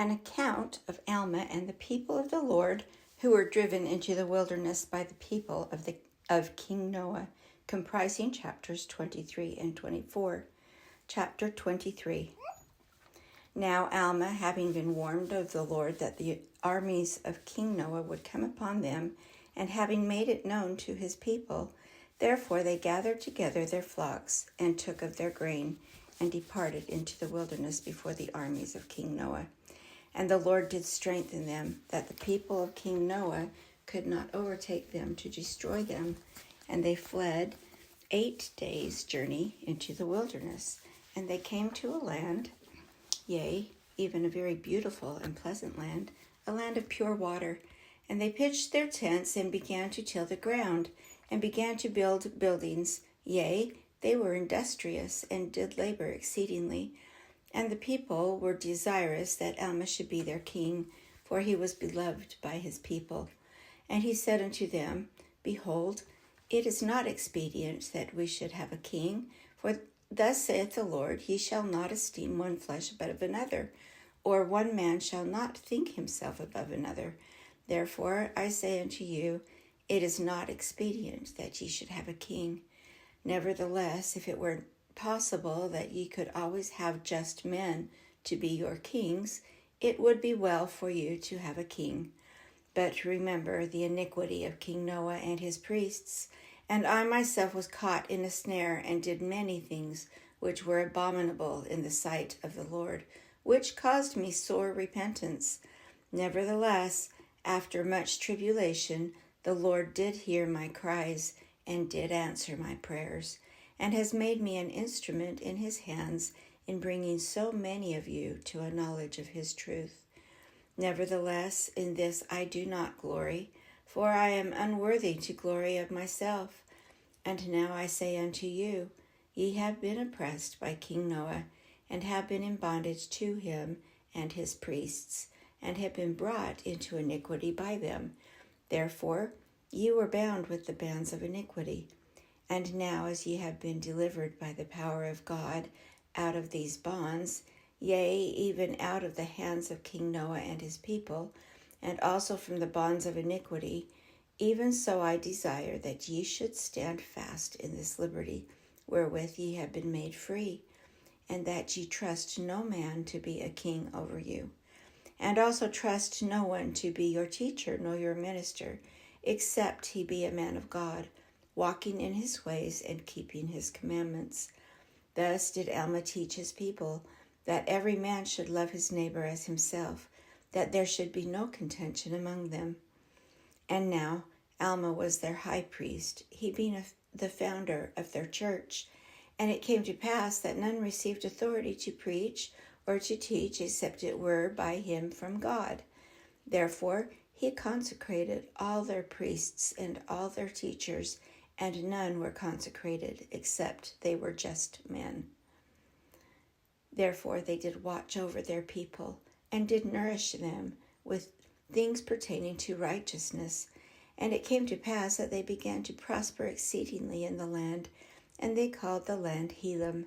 An account of Alma and the people of the Lord who were driven into the wilderness by the people of King Noah, comprising chapters 23 and 24. Chapter 23. Now Alma, having been warned of the Lord that the armies of King Noah would come upon them, and having made it known to his people, therefore they gathered together their flocks, and took of their grain, and departed into the wilderness before the armies of King Noah. And the Lord did strengthen them, that the people of King Noah could not overtake them to destroy them. And they fled 8 days' journey into the wilderness. And they came to a land, yea, even a very beautiful and pleasant land, a land of pure water. And they pitched their tents and began to till the ground, and began to build buildings. Yea, they were industrious and did labor exceedingly. And the people were desirous that Alma should be their king, for he was beloved by his people. And he said unto them, Behold, it is not expedient that we should have a king, for thus saith the Lord, Ye shall not esteem one flesh above another, or one man shall not think himself above another. Therefore I say unto you, it is not expedient that ye should have a king. Nevertheless, if it were possible that ye could always have just men to be your kings, it would be well for you to have a king. But remember the iniquity of King Noah and his priests. And I myself was caught in a snare, and did many things which were abominable in the sight of the Lord, which caused me sore repentance. Nevertheless, after much tribulation, the Lord did hear my cries, and did answer my prayers, and has made me an instrument in his hands in bringing so many of you to a knowledge of his truth. Nevertheless, in this I do not glory, for I am unworthy to glory of myself. And now I say unto you, ye have been oppressed by King Noah, and have been in bondage to him and his priests, and have been brought into iniquity by them. Therefore ye were bound with the bands of iniquity. And now as ye have been delivered by the power of God out of these bonds, yea, even out of the hands of King Noah and his people, and also from the bonds of iniquity, even so I desire that ye should stand fast in this liberty, wherewith ye have been made free, and that ye trust no man to be a king over you. And also trust no one to be your teacher nor your minister, except he be a man of God, walking in his ways and keeping his commandments. Thus did Alma teach his people, that every man should love his neighbor as himself, that there should be no contention among them. And now Alma was their high priest, he being the founder of their church. And it came to pass that none received authority to preach or to teach, except it were by him from God. Therefore he consecrated all their priests and all their teachers, and none were consecrated, except they were just men. Therefore they did watch over their people, and did nourish them with things pertaining to righteousness. And it came to pass that they began to prosper exceedingly in the land, and they called the land Helam.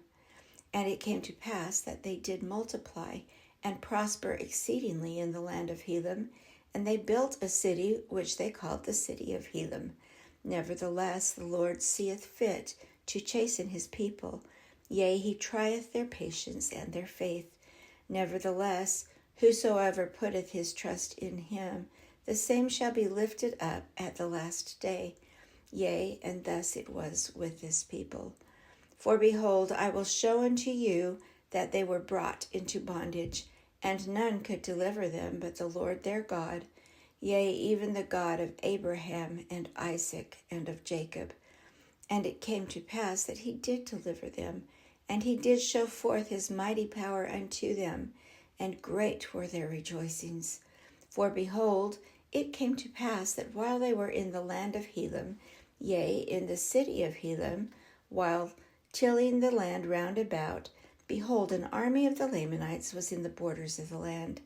And it came to pass that they did multiply and prosper exceedingly in the land of Helam, and they built a city which they called the city of Helam. Nevertheless, the Lord seeth fit to chasten his people. Yea, he trieth their patience and their faith. Nevertheless, whosoever putteth his trust in him, the same shall be lifted up at the last day. Yea, and thus it was with this people. For behold, I will show unto you that they were brought into bondage, and none could deliver them but the Lord their God, yea, even the God of Abraham and Isaac and of Jacob. And it came to pass that he did deliver them, and he did show forth his mighty power unto them, and great were their rejoicings. For behold, it came to pass that while they were in the land of Helam, yea, in the city of Helam, while tilling the land round about, behold, an army of the Lamanites was in the borders of the land.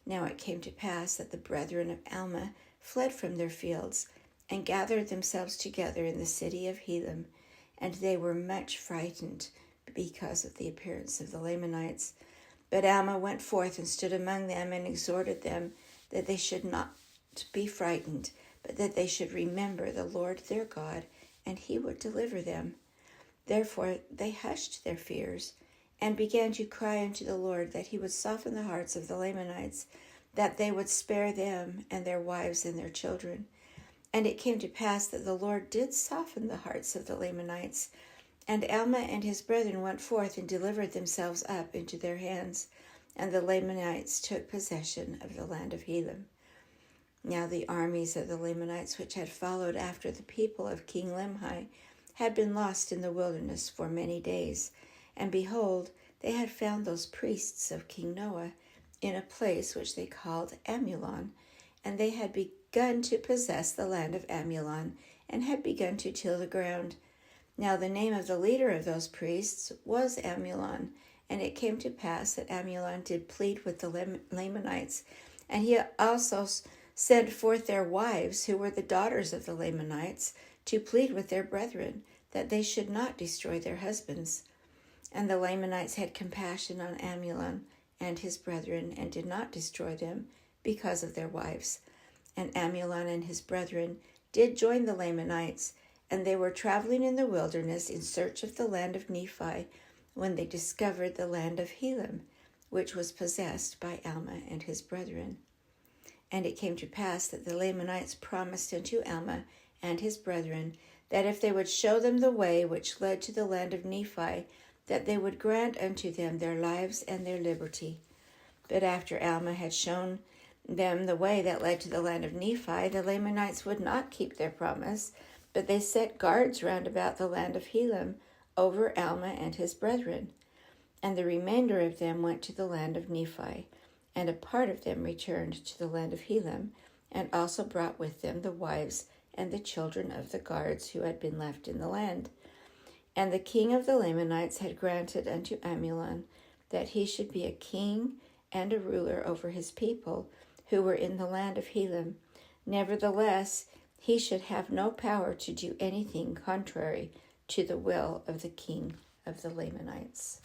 Now it came to pass that the brethren of Alma fled from their fields, and gathered themselves together in the city of Helam, and they were much frightened because of the appearance of the Lamanites. But Alma went forth and stood among them and exhorted them that they should not be frightened, but that they should remember the Lord their God, and he would deliver them. Therefore they hushed their fears and began to cry unto the Lord that he would soften the hearts of the Lamanites, that they would spare them and their wives and their children. And it came to pass that the Lord did soften the hearts of the Lamanites, and Alma and his brethren went forth and delivered themselves up into their hands, and the Lamanites took possession of the land of Helam. Now the armies of the Lamanites which had followed after the people of King Limhi had been lost in the wilderness for many days, and behold, they had found those priests of King Noah in a place which they called Amulon, and they had begun to possess the land of Amulon, and had begun to till the ground. Now the name of the leader of those priests was Amulon, and it came to pass that Amulon did plead with the Lamanites, and he also sent forth their wives, who were the daughters of the Lamanites, to plead with their brethren, that they should not destroy their husbands. And the Lamanites had compassion on Amulon and his brethren, and did not destroy them because of their wives. And Amulon and his brethren did join the Lamanites, and they were traveling in the wilderness in search of the land of Nephi, when they discovered the land of Helam, which was possessed by Alma and his brethren. And it came to pass that the Lamanites promised unto Alma and his brethren that if they would show them the way which led to the land of Nephi, that they would grant unto them their lives and their liberty. But after Alma had shown them the way that led to the land of Nephi, the Lamanites would not keep their promise, but they set guards round about the land of Helam over Alma and his brethren. And the remainder of them went to the land of Nephi, and a part of them returned to the land of Helam, and also brought with them the wives and the children of the guards who had been left in the land. And the king of the Lamanites had granted unto Amulon that he should be a king and a ruler over his people, who were in the land of Helam. Nevertheless, he should have no power to do anything contrary to the will of the king of the Lamanites.